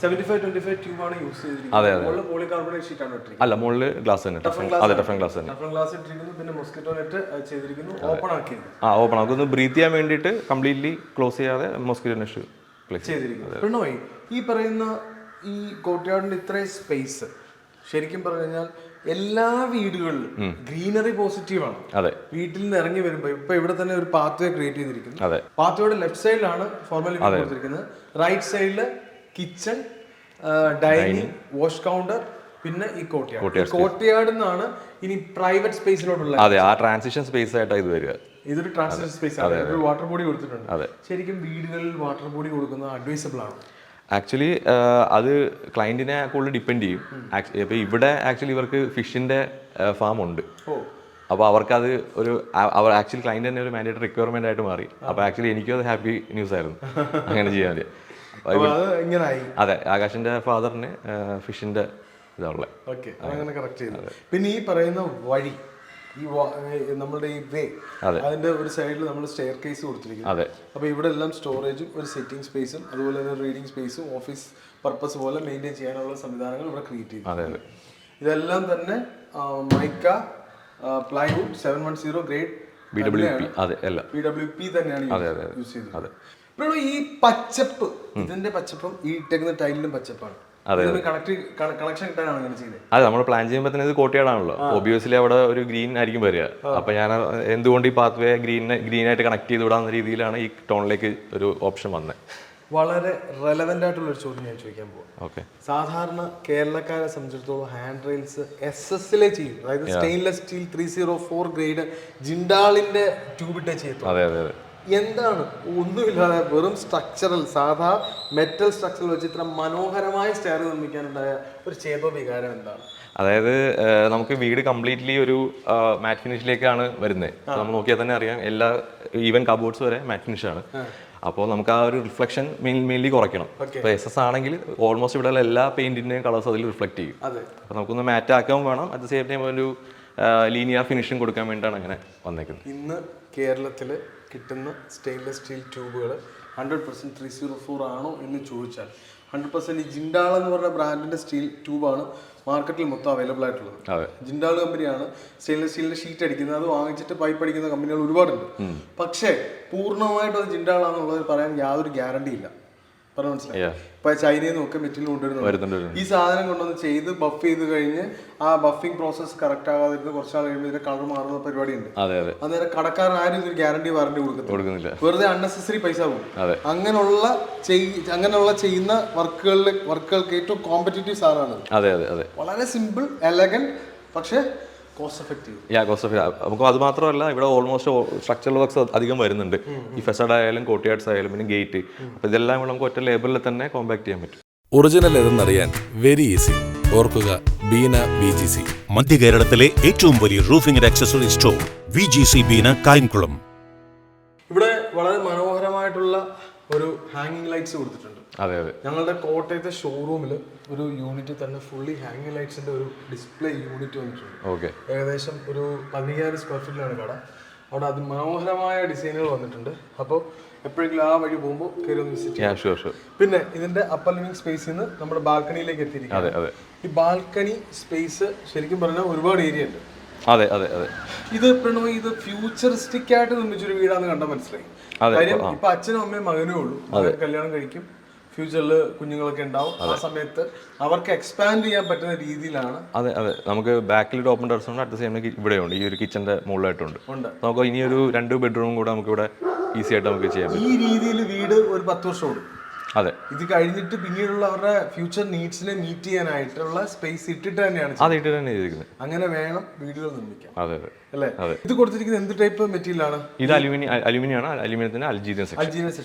75-25 ട്യൂബ് ആണ് യൂസ് ചെയ്തിരിക്കുന്നത്. പോളികാർബണേറ്റ് ഷീറ്റ് ആണ് ഇട്ടിരിക്കുന്നത്. അല്ല, മുകളിൽ ഗ്ലാസ് തന്നെ. അതെ, ടഫൻ ഗ്ലാസ് തന്നെ. ടഫൻ ഗ്ലാസ് ഇട്ടിരിക്കുന്നു. പിന്നെ മോസ്കിറ്റോ നെറ്റ് ചെയ്തിരിക്കുന്നു. ഓപ്പൺ ആക്കിയിരിക്കുന്നു. ഓപ്പൺ ആക്കി ഒന്ന് ബ്രീത്ത് ചെയ്യാൻ വേണ്ടിയിട്ട് കംപ്ലീറ്റ്ലി ക്ലോസ് ചെയ്യാതെ മോസ്കിറ്റോ നെറ്റ് ചെയ്തിരിക്കുന്നു. പ്രണോയ്, ഈ പറയുന്ന ഈ കോർട്ട്യാർഡിന്റെ ഇത്രയും സ്പേസ് ശരിക്കും പറഞ്ഞു കഴിഞ്ഞാൽ എല്ലാ വീടുകളിലും ഗ്രീനറി പോസിറ്റീവ് ആണ്. അതെ. വീട്ടിൽ നിന്ന് ഇറങ്ങി വരുമ്പോൾ ഇപ്പൊ ഇവിടെ തന്നെ ഒരു പാത്വേ ക്രിയേറ്റ് ചെയ്തിരിക്കുന്നു. പാത്വേയുടെ ലെഫ്റ്റ് സൈഡിലാണ് ഫോർമലി കൊടുത്തിരിക്കുന്നത്. റൈറ്റ് സൈഡില് കിച്ചൺ, ഡൈനിങ്, വാഷ് കൗണ്ടർ, പിന്നെ ഈ കോർട്ട്യാർഡ് നിന്നാണ് ഇനി പ്രൈവറ്റ് സ്പേസിലോട്ടുള്ള. അതെ, ആ ട്രാൻസിഷൻ സ്പേസ് ആയിട്ടാണ് ഇത് വരിക. ഇതൊരു ട്രാൻസിഷൻ സ്പേസ് ആണ്. ഒരു വാട്ടർ ബോഡി കൊടുത്തിട്ടുണ്ട്. ശരിക്കും വീടുകളിൽ വാട്ടർ ബോഡി കൊടുക്കുന്നത് അഡ്വൈസബിൾ ആണ്? ആക്ച്വലി അത് ക്ലയന്റിനെ കൂടുതൽ ഡിപ്പെൻഡ് ചെയ്യും. ഇപ്പോൾ ഇവിടെ ആക്ച്വലി ഇവർക്ക് ഫിഷിന്റെ ഫാം ഉണ്ട്. അപ്പോൾ അവർക്കത് ഒരു ആക്ച്വലി ക്ലയന്റ് തന്നെ ഒരു മാൻഡേറ്ററി റിക്വയർമെന്റ് ആയിട്ട് മാറി. അപ്പോൾ ആക്ച്വലി എനിക്കും അത് ഹാപ്പി ന്യൂസ് ആയിരുന്നു അങ്ങനെ ചെയ്യാൻ. അതെ, ആകാശിന്റെ ഫാദറിന് ഫിഷിന്റെ ഇതാണുള്ളത്. പിന്നെ ഈ പറയുന്ന വഴി, ഈ നമ്മുടെ ഈ വേ, അതിന്റെ ഒരു സൈഡിൽ നമ്മൾ സ്റ്റെയർ കേസ് കൊടുത്തിരിക്കുന്നു. അപ്പോൾ ഇവിടെ എല്ലാം സ്റ്റോറേജും ഒരു സിറ്റിംഗ് സ്പേസും അതുപോലെ തന്നെ റീഡിംഗ് സ്പേസും ഓഫീസ് പർപ്പസ് പോലെ മെയിൻറ്റെയിൻ ചെയ്യാനുള്ള സംവിധാനങ്ങൾ ഇവിടെ ക്രിയേറ്റ് ചെയ്തു. ഇതെല്ലാം തന്നെ മൈക്ക പ്ലൈവുഡ് 710 ഗ്രേഡ് BWP തന്നെയാണ് യൂസ് ചെയ്തത്. ഇപ്പോൾ ഈ പച്ചപ്പ്, ഇതിന്റെ പച്ചപ്പും ഈ ഇട്ടേക്കുന്ന ടൈലിലും പച്ചപ്പാണ്. കണക്ഷൻ കിട്ടാനാണ് അങ്ങനെ ചെയ്തത്. അതെ, നമ്മൾ പ്ലാൻ ചെയ്യുമ്പോൾ തന്നെ ഇത് കോർട്ട്യാർഡാണല്ലോ. ഒബിയസ്ലി അവിടെ ഒരു ഗ്രീൻ ആയിരിക്കും വരിക. അപ്പൊ ഞാൻ എന്തുകൊണ്ട് ഈ പാത്വേ ഗ്രീനായിട്ട് കണക്ട് ചെയ്ത് വിടാവുന്ന രീതിയിലാണ് ഈ ടോണിലേക്ക് ഒരു ഓപ്ഷൻ വന്നത്. വളരെ റെലവെന്റ് ആയിട്ടുള്ള ഒരു ചോദ്യം ഞാൻ ചോദിക്കാൻ പോകും. ഓക്കെ. സാധാരണ കേരളക്കാരെ സംബന്ധിച്ചിടത്തോളം ഹാൻഡ് റെയിൽസ് SS ചെയ്യും. അതായത് സ്റ്റെയിൻലെസ് സ്റ്റീൽ 304 ഗ്രേഡ് ജിൻഡാളിന്റെ ട്യൂബിട്ടേ ചെയ്തു. അതെ അതെ അതെ. എന്താണ് ഒന്നുമില്ലാതെ വെറും സ്ട്രക്ചറൽ സാധാ മെറ്റൽ സ്ട്രക്ചർ വെച്ച് ഇത്ര മനോഹരമായ സ്റ്റെയർ നിർമ്മിക്കാനുണ്ടായ ഒരു ചേതോ വികാരം എന്താണ്? അതായത് നമുക്ക് വീട് കംപ്ലീറ്റ്ലി ഒരു മാറ്റ് ഫിനിഷിലേക്കാണ് വരുന്നത്. നമ്മൾ നോക്കിയാൽ തന്നെ അറിയാം, എല്ലാ ഈവൻ കബോർഡ്സ് വരെ മാറ്റ് ഫിനിഷാണ്. അപ്പോൾ നമുക്ക് ആ ഒരു റിഫ്ലക്ഷൻ മെയിൻലി കുറയ്ക്കണം. ഇപ്പോൾ SS ആണെങ്കിൽ ഓൾമോസ്റ്റ് ഇവിടെ എല്ലാ പെയിന്റിന്റെയും കളേഴ്സ് അതിൽ റിഫ്ലക്ട് ചെയ്യും. അപ്പോൾ നമുക്കൊന്ന് മാറ്റ് ആക്കാൻ വേണം, അറ്റ് ദ സെയിം ടൈം ഒരു ലീനിയർ ഫിനിഷിംഗ് കൊടുക്കാൻ വേണ്ടിയിട്ടാണ് അങ്ങനെ വന്നേക്കുന്നത്. ഇന്ന് കേരളത്തിൽ കിട്ടുന്ന സ്റ്റെയിൻലെസ് സ്റ്റീൽ ട്യൂബുകൾ 100% 304 ആണോ എന്ന് ചോദിച്ചാൽ 100% ഈ ജിൻഡാൾ എന്ന് പറഞ്ഞ ബ്രാൻഡിന്റെ സ്റ്റീൽ ട്യൂബാണ് മാർക്കറ്റിൽ മൊത്തം അവൈലബിൾ ആയിട്ടുള്ളത്. ജിൻഡാൾ കമ്പനിയാണ് സ്റ്റെയിൻലെസ് സ്റ്റീലിന്റെ ഷീറ്റ് അടിക്കുന്നത്. അത് വാങ്ങിച്ചിട്ട് പൈപ്പ് അടിക്കുന്ന കമ്പനികൾ ഒരുപാടുണ്ട്. പക്ഷേ പൂർണ്ണമായിട്ടും അത് ജിൻഡാൾ ആണെന്നുള്ളത് പറയാൻ യാതൊരു ഗ്യാരണ്ടി ഇല്ല. പറഞ്ഞ മനസ്സിലായി. ഇപ്പൊ ചൈനയിൽ നിന്നൊക്കെ മെറ്റീരിയൽ കൊണ്ടുവരുന്നുണ്ട്. ഈ സാധനം കൊണ്ടുവന്ന് ചെയ്ത് ബഫ് ചെയ്ത് കഴിഞ്ഞ് ആ ബഫിംഗ് പ്രോസസ് കറക്റ്റ് ആകാതിരുന്ന് കുറച്ചാൾ കഴിയുമ്പോൾ ഇതിന്റെ കളർ മാറുന്ന പരിപാടിയുണ്ട്. അന്നേരം കടക്കാരൻ ആരും ഇതിന് ഗ്യാരണ്ടി വാറണ്ടി കൊടുക്കുന്നില്ല. വെറുതെ അൺനെസസറി പൈസ പോകും. അങ്ങനെയുള്ള ചെയ്യുന്ന വർക്കുകൾക്ക് ഏറ്റവും കോമ്പറ്റീറ്റീവ് സാധനമാണ്. വളരെ സിമ്പിൾ, എലഗന്റ്, പക്ഷെ കോസ്റ്റ് എഫക്റ്റീവ്. നമുക്ക് അത് മാത്രമല്ല, ഇവിടെ ഓൾമോസ്റ്റ് സ്ട്രക്ചറൽ വർക്ക്സ് അധികം വരുന്നുണ്ട്. ഈ ഫെസഡ് ആയാലും കോർട്ട്യാർഡ്സ് ആയാലും പിന്നെ ഗേറ്റ്, അപ്പോൾ ഇതെല്ലാം കൂടെ നമുക്ക് ഒറ്റ ലേബലിൽ തന്നെ കോമ്പാക്ട് ചെയ്യാൻ പറ്റും. ഒറിജിനൽ ഏതെന്നറിയാൻ വെരി ഈസി. ഓർക്കുക, ബീന VGC. മധ്യ കേരളത്തിലെ ഏറ്റവും വലിയ roofing and accessory store VGC Beena, Kayamkulam. ഇവിടെ വളരെ മനോഹരമായിട്ടുള്ള ഒരു ഹാങ്ങിങ് ലൈറ്റ്സ് കൊടുത്തിട്ടുണ്ട്. അതെ അതെ. ഞങ്ങളുടെ കോട്ടയത്തെ ഷോറൂമിൽ ഒരു യൂണിറ്റ് തന്നെ ഫുള്ളി ഹാങ്ങിങ് ലൈറ്റ്സിന്റെ ഒരു ഡിസ്പ്ലേ യൂണിറ്റ് വന്നിട്ടുണ്ട്. ഓക്കെ. ഏകദേശം ഒരു 15,000 സ്ക്വയർ ഫീറ്റിലാണ് കട. അവിടെ അതിമനോഹരമായ ഡിസൈനുകൾ വന്നിട്ടുണ്ട്. അപ്പോൾ എപ്പോഴെങ്കിലും ആ വഴി പോകുമ്പോൾ കയറി ഒന്ന് വിസിറ്റ് ചെയ്യാം. പിന്നെ ഇതിന്റെ അപ്പർ ലിവിംഗ് സ്പേസിൽ നിന്ന് നമ്മുടെ ബാൽക്കണിയിലേക്ക് എത്തിയിരിക്കും. ഈ ബാൽക്കണി സ്പേസ് ശരിക്കും പറഞ്ഞാൽ ഒരുപാട് ഏരിയ ഉണ്ട്. അതെ അതെ അതെ. ഇത് പ്രണവ് ഇത് ഫ്യൂച്ചറിസ്റ്റിക് ആയിട്ട് നിർമ്മിച്ചൊരു വീടാന്ന് കണ്ടാൽ മനസ്സിലായി. കാര്യം ഇപ്പൊ അച്ഛനും അമ്മയും മകനേ ഉള്ളൂ. കല്യാണം കഴിക്കും, ഫ്യൂച്ചറിൽ കുഞ്ഞുങ്ങളൊക്കെ ഉണ്ടാവും. ആ സമയത്ത് അവർക്ക് എക്സ്പാൻഡ് ചെയ്യാൻ പറ്റുന്ന രീതിയിലാണ്. അതെ അതെ. നമുക്ക് ബാക്കിൽ ഒരു ഓപ്പൺ ടെറസ് ഉണ്ട്, അറ്റ് ദ സെയിം ഇവിടെ ഉണ്ട്, ഈ ഒരു കിച്ചന്റെ മുകളിലായിട്ടുണ്ട്. നമുക്ക് ഇനി ഒരു 2 ബെഡ്റൂം കൂടെ നമുക്ക് ഇവിടെ ഈസി ആയിട്ട് നമുക്ക് ചെയ്യാം. ഈ രീതിയിൽ വീട് ഒരു 10 വർഷം ഓടും. അതെ. ഇത് കഴിഞ്ഞിട്ട് പിന്നീടുള്ള അവരുടെ ഫ്യൂച്ചർ നീഡ്സിനെ മീറ്റ് ചെയ്യാനായിട്ടുള്ള സ്പേസ് ഇട്ടിട്ട് തന്നെയാണ് ചെയ്തിരിക്കുന്നത്. അങ്ങനെ വേണം വീടുകൾ നിർമ്മിക്കാൻ. അതെ അതെ അല്ലേ? ഇത് കൊടുത്തിരിക്കുന്നത് എന്ത് ടൈപ്പ് മെറ്റീരിയൽ ആണ്? ഇത് അലുമിനിയം ആണ്. അലുമിനിയത്തിന്റെ അൽജീരിയൻ സെക്ഷൻ.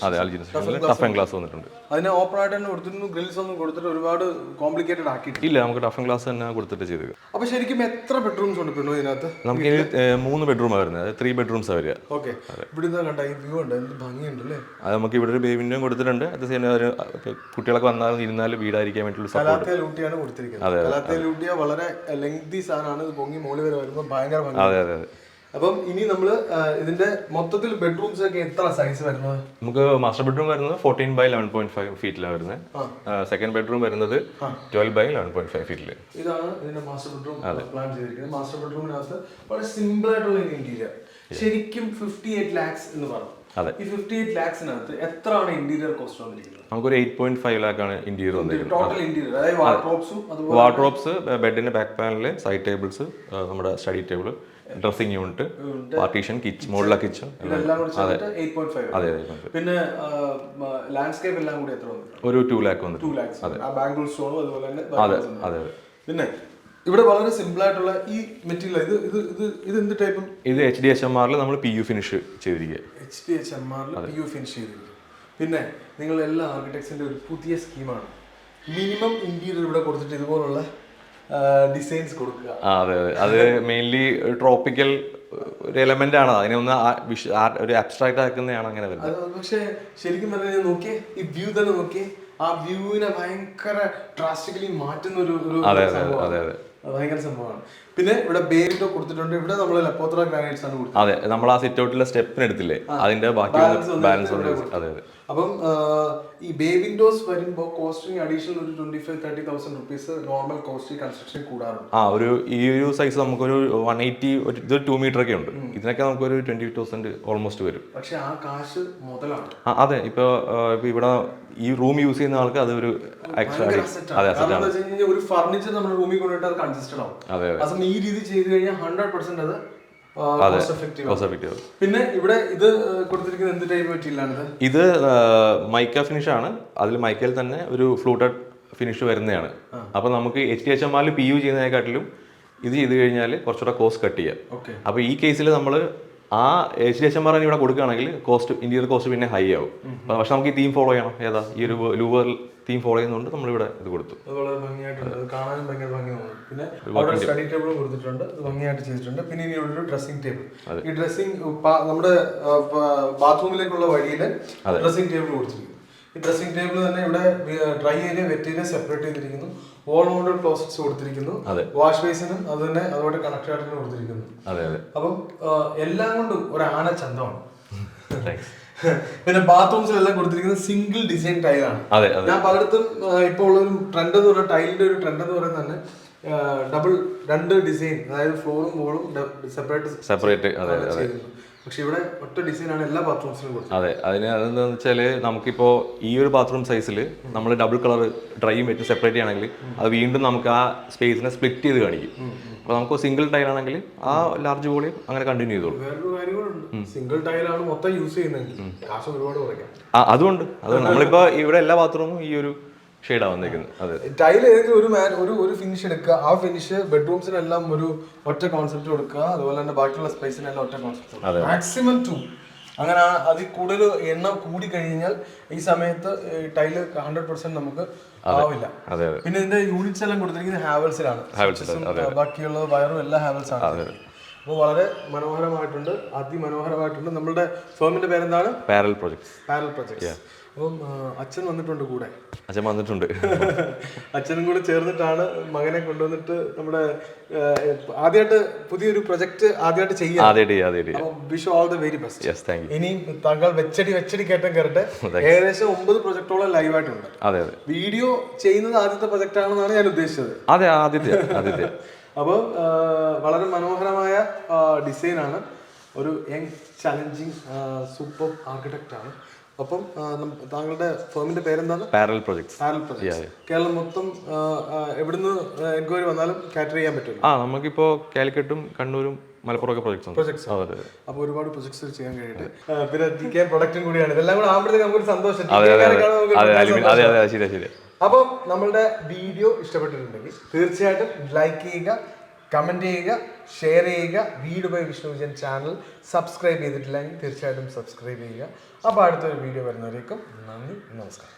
അതെ, Algerian section tough and glass വന്നിട്ടുണ്ട്. അതിനെ ഓപ്പൺ ആയിട്ട് തന്നെ കൊടുത്തിരുന്നു. ഗ്രിൽസ് ഒന്നും കൊടുത്തിട്ട് ഒരുപാട് കോംപ്ലിക്കേറ്റഡ് ആക്കിയിട്ടില്ല. ഇല്ല, നമുക്ക് ടഫ് ആൻഡ് ഗ്ലാസ് തന്നെ കൊടുത്തിട്ട് ചെയ്തത്. അപ്പൊ ശരിക്കും എത്ര ബെഡ്റൂംസ് ഉണ്ട് പെണ്ണു ഇതിനകത്ത്? നമുക്ക് 3 ബെഡ്റൂം വരുന്നത്, 3 ബെഡ്റൂംസ് വരിക. ഓക്കെ. ഇവിടെ കണ്ട ഈ വ്യൂ ഉണ്ട്, എന്ത് ഭംഗിയുണ്ട് അല്ലേ? അത് നമുക്ക് ഇവിടെ ഒരു ബേ വിൻഡോ കൊടുത്തിട്ടുണ്ട്. അത് കുട്ടികളൊക്കെ വന്നാലും ഇരുന്നാലും വീടായിരിക്കാൻ വേണ്ടിയിട്ടുള്ള കലാത്തെ ലൂട്ടിയാണ് കൊടുത്തിരിക്കുന്നത്. കലാത്തെ ലൂട്ടിയ വളരെ ലെങ്തി സാധനമാണ്. ഇത് പൊങ്ങി മോളി വരെ വരുമ്പോൾ ഭയങ്കര ഭംഗി. അതെ അതെ അതെ. അപ്പം ഇനി നമ്മള് ഇതിന്റെ മൊത്തത്തിൽ ബെഡ്റൂംസ് ഒക്കെ എത്ര സൈസ് വരുന്നത്? നമുക്ക് മാസ്റ്റർ ബെഡ്റൂം വരുന്നത് 14 by 11.5 ഫീറ്റിലാണ് വരുന്നത്. സെക്കൻഡ് ബെഡ്റൂം വരുന്നത് 12 by 11.5 ഫീറ്റില്. ഇതാണ് ഇതിന്റെ മാസ്റ്റർ ബെഡ്റൂം പ്ലാൻ ചെയ്തിരിക്കുന്നത്. മാസ്റ്റർ ബെഡ്റൂമിനകത്ത് വളരെ സിമ്പിൾ ആയിട്ടുള്ള ഇന്റീരിയർ. ശരിക്കും 58 lakhs എന്ന് പറഞ്ഞു. ഈ 58 lakhsനകത്ത് എത്രയാണ് ഇന്റീരിയർ കോസ്റ്റ് വന്നിരിക്കുന്നത്? നമുക്കൊരു 8.5 lakh ആണ് ഇന്റീരിയർ വന്നിരിക്കുന്നത്. ടോട്ടൽ ഇന്റീരിയർ, അതായത് വാർഡ്രോബ്സ്, ബെഡിന്റെ ബാക്ക് പാനല്, സൈഡ് ടേബിൾസ്, നമ്മുടെ study table, dressing unit, partition, kitchen, modular kitchen, എല്ലാം കൂടി ചേർത്ത് 8.5. അതെ. പിന്നെ ലാൻഡ്സ്കേപ്പ് എല്ലാം കൂടി എത്ര വന്നു? ഒരു 2 lakh വന്നു. 2 lakhs. ആ ബാംഗിൾ സ്റ്റോണും അതുപോലെ തന്നെ. അതെ അതെ. പിന്നെ ഇവിടെ വളരെ സിമ്പിൾ ആയിട്ടുള്ള ഈ മെറ്റീരിയൽ ഇത് എന്ത് ടൈപ്പ്? ഇത് HDHMR നമ്മൾ PU ഫിനിഷ് ചെയ്തിരിക്കുക. HDHMR PU ഫിനിഷ് ചെയ്തിരിക്കുക. പിന്നെ നിങ്ങൾ എല്ലാ ആർക്കിടെക്ട്സിന്റെ ഒരു പുതിയ സ്കീമാണ്. മിനിമം ഇന്റീരിയർ ഇവിടെ കൊടുത്തിട്ട് ഇതുപോലുള്ള ഡിസൈൻസ് കൊടുക്കുക. അതെ അതെ. അത് മെയിൻലി ട്രോപ്പിക്കൽ ഒരു എലമെന്റ് ആണ്. അതിനെ ഒന്ന് ഒരു അബ്സ്ട്രാക്ട് ആക്കുന്നതാണ് അങ്ങനെ വരുന്നത്. പക്ഷെ ശരിക്കും പറഞ്ഞാൽ നോക്കിയേ, ഈ വ്യൂ തന്നെ നോക്കിയേ, ആ വ്യൂവിനെ ഭയങ്കര ഡ്രാസ്റ്റിക്കലി മാറ്റുന്ന ഒരു ഭയങ്കര സംഭവമാണ്. പിന്നെ ഇവിടെ ബേ വിൻഡോ കൊടുത്തിട്ടുണ്ട്. ഇവിടെ നമ്മൾ ലപ്പോത്ര ഗ്രാനൈറ്റ്സ് ആണ് കൊടുത്തത്. അതെ, നമ്മൾ ആ സിറ്റ് ഔട്ടിലെ സ്റ്റെപ്പിന് എടുത്തില്ലേ, അതിന്റെ ബാക്കി ബാലൻസ്. അതെ അതെ. അപ്പം ഈ ബേ വിൻഡോസ് വരുമ്പോൾ കോസ്റ്റിംഗ് അഡീഷണൽ ഒരു 25,000-30,000 റുപ്പീസ് നോർമൽ കോസ്റ്റ് കൺസ്ട്രക്ഷൻ കൂടാറുണ്ട്. ഈ ഒരു സൈസ് നമുക്കൊരു 180, ഇത് 2 മീറ്റർ ഒക്കെ ഉണ്ട്. ഇതിനൊക്കെ നമുക്കൊരു 20,000 ഓൾമോസ്റ്റ് വരും. പക്ഷെ ആ കാശ് മുതലാണ്. അതെ. ഇപ്പൊ ഇവിടെ ഈ റൂം യൂസ് ചെയ്യുന്ന ആൾക്ക് അത് ഒരു എക്സ്ട്രാ ഒരു ഫർണിച്ചർ നമ്മുടെ റൂമിൽ കൊണ്ടുപോയിട്ട് അത് കൺസിസ്റ്റഡ് ആവും. അതെ. ഈ രീതി ചെയ്ത് കഴിഞ്ഞാൽ 100% അത് പിന്നെ ഇവിടെ ഇത് കൊടുത്തിരിക്കുന്നത് എന്ത് ടൈപ്പ് മെറ്റീരിയലാണ്? ഇത് മൈക്ക ഫിനിഷ് ആണ്. അതിൽ മൈക്കയിൽ തന്നെ ഒരു ഫ്ലൂട്ടഡ് ഫിനിഷ് വരുന്നതാണ്. അപ്പൊ നമുക്ക് HDHMR PU ചെയ്യുന്നതിനെക്കാട്ടിലും ഇത് ചെയ്ത് കഴിഞ്ഞാൽ കുറച്ചുകൂടെ കോസ്റ്റ് കട്ട് ചെയ്യാം. അപ്പൊ ഈ കേസിൽ നമ്മൾ ആ HDHMR ഇവിടെ കൊടുക്കുകയാണെങ്കിൽ ഇന്റീരിയർ കോസ്റ്റ് പിന്നെ ഹൈ ആവും. പക്ഷെ നമുക്ക് ഈ തീം ഫോളോ ചെയ്യണം. ഏതാ ഈ ഒരു ലൂവർ തീം ഫോളോ ചെയ്യുന്നതുകൊണ്ട് നമ്മളിവിടെ ഇത് കൊടുത്തു. വളരെ ഭംഗിയായിട്ടുണ്ട്, കാണാനും ഭയങ്കര ഭംഗിയാണ്. പിന്നെ അവിടെ സ്റ്റഡി ടേബിളും കൊടുത്തിട്ടുണ്ട്, ഭംഗിയായിട്ട് ചെയ്തിട്ടുണ്ട്. പിന്നെ ഇനി ഒരു ഡ്രസ്സിംഗ് ടേബിൾ. ഈ ഡ്രസ്സിംഗ് നമ്മുടെ ബാത്റൂമിലേക്കുള്ള വഴിയിൽ ഡ്രസ്സിംഗ് ടേബിൾ കൊടുത്തിരിക്കുന്നു. ഈ ഡ്രസ്സിംഗ് ടേബിൾ തന്നെ ഇവിടെ dry area, wet area separate ചെയ്തിരിക്കുന്നു. വോൾ മൗണ്ടഡ് ക്ലോസറ്റ്സ് കൊടുത്തിരിക്കുന്നു. വാഷ് ബേസിനും അത് തന്നെ അതുമായിട്ട് കണക്ട് ആയിട്ട് കൊടുത്തിരിക്കുന്നു. അപ്പം എല്ലാം കൊണ്ടും ഒരു ആന ചന്തമാണ്. പിന്നെ ബാത്റൂംസിലെല്ലാം കൊടുത്തിരിക്കുന്നത് സിംഗിൾ ഡിസൈൻ ടൈലാണ്. ഞാൻ പലയിടത്തും ഇപ്പോൾ ഉള്ള ഒരു ട്രെൻഡ് എന്ന് പറയുന്നത്, ടൈലിന്റെ ഒരു ട്രെൻഡ് എന്ന് പറയുന്നത് തന്നെ രണ്ട് ഡിസൈൻ, അതായത് ഫ്ലോറും വോളും സെപ്പറേറ്റ്. പക്ഷെ ഇവിടെ ഒറ്റ ഡിസൈനാണ് എല്ലാ ബാത്റൂംസിലും കൊടുത്തത്. അതെ. അതെന്താണെന്ന് വെച്ചാൽ നമുക്കിപ്പോ ഈ ഒരു ബാത്റൂം സൈസിൽ നമ്മൾ ഡബിൾ കളർ ഡ്രൈയും വെറ്റും സെപ്പറേറ്റ് ചെയ്യണമെങ്കിൽ അത് വീണ്ടും നമുക്ക് ആ സ്പേസിനെ സ്പ്ലിറ്റ് ചെയ്ത് കാണിക്കും. അപ്പൊ നമുക്ക് സിംഗിൾ ടൈൽ ആണെങ്കിൽ ആ ലാർജ് വോളിയം അങ്ങനെ കണ്ടിന്യൂ ചെയ്തോളൂ. വേറൊരു കാര്യങ്ങളുണ്ട്, സിംഗിൾ ടൈലാണ് മൊത്തം യൂസ് ചെയ്യുന്നതെങ്കിൽ കാശ് ഒരുപാട് കുറയ്ക്കാം. അതുകൊണ്ട് നമ്മളിപ്പോ ഇവിടെ എല്ലാ ബാത്റൂമും ഈ ഒരു ഷെയ്ഡാ വന്നേക്കുന്നത്. അതെ. ടൈൽ ഒരു ഫിനിഷ് എടുക്കുക, ആ ഫിനിഷ് ബെഡ്റൂംസിനെല്ലാം ഒരു ഒറ്റ കോൺസെപ്റ്റ് കൊടുക്കുക, അതുപോലെ തന്നെ ബാക്കിയുള്ള സ്പേസിനെല്ലാം ഒറ്റ കോൺസെപ്റ്റ്. മാക്സിമം 2. അങ്ങനെ അതിൽ കൂടുതൽ എണ്ണം കൂടി കഴിഞ്ഞാൽ ഈ സമയത്ത് ടൈല് 100% നമുക്ക് ആവില്ല. പിന്നെ ഇതിന്റെ യൂണിറ്റ്സ് എല്ലാം കൊടുത്തിരിക്കുന്നത് ഹാവൽസിലാണ്. ബാക്കിയുള്ള വയറും എല്ലാം ഹാവൽസ് ആണ്. അപ്പോൾ വളരെ മനോഹരമായിട്ടുണ്ട്, അതിമനോഹരമായിട്ടുണ്ട്. നമ്മളുടെ ഫേമിന്റെ പേരെന്താണ്? Parallel projects. Parallel projects. അപ്പം അച്ഛൻ വന്നിട്ടുണ്ട് കൂടെ. അച്ഛൻ വന്നിട്ടുണ്ട്. അച്ഛനും കൂടെ ചേർന്നിട്ടാണ് മകനെ കൊണ്ടുവന്നിട്ട് നമ്മുടെ ആദ്യമായിട്ട് പുതിയൊരു പ്രൊജക്ട് ആദ്യമായിട്ട് ചെയ്യാം. Wish all the very best. ഇനിയും താങ്കൾ വെച്ചടി കയറ്റം കയറട്ടെ. ഏകദേശം 9 പ്രൊജക്ടോളം ലൈവായിട്ടുണ്ട്. വീഡിയോ ചെയ്യുന്നത് ആദ്യത്തെ പ്രൊജക്ട് ആണെന്നാണ് ഞാൻ ഉദ്ദേശിച്ചത്. അതെ, ആദ്യത്തെ. അപ്പോൾ വളരെ മനോഹരമായ ഡിസൈനാണ്. ഒരു യങ് ചലഞ്ചിങ് സൂപ്പർ ആർക്കിടെക്റ്റ് ആണ്. അപ്പം താങ്കളുടെ ഫേമിന്റെ പേരെന്താണ്? Parallel projects. കേരളം മൊത്തം എവിടുന്ന് എൻക്വയറി വന്നാലും കാറ്റർ ചെയ്യാൻ പറ്റും. നമുക്കിപ്പോ കാലിക്കറ്റും കണ്ണൂരും മലപ്പുറം ഒക്കെ പ്രൊജക്ട്സ്. അപ്പൊ ഒരുപാട് പ്രൊജക്ട്സ് ചെയ്യാൻ കഴിയട്ടെ. പിന്നെ DK പ്രൊഡക്റ്റും കൂടിയാണ്. ഇതെല്ലാം കൂടെ ആകുമ്പോഴത്തേക്ക് നമുക്കൊരു സന്തോഷം. അപ്പം നമ്മളുടെ വീഡിയോ ഇഷ്ടപ്പെട്ടിട്ടുണ്ടെങ്കിൽ തീർച്ചയായിട്ടും ലൈക്ക് ചെയ്യുക, കമന്റ് ചെയ്യുക, ഷെയർ ചെയ്യുക. വീട് by Vishnu Vijayan channel subscribe ചെയ്തിട്ടില്ലെങ്കിൽ തീർച്ചയായിട്ടും സബ്സ്ക്രൈബ് ചെയ്യുക. അപ്പോൾ അടുത്തൊരു വീഡിയോ വരുന്നവരേക്കും നന്ദി, നമസ്കാരം.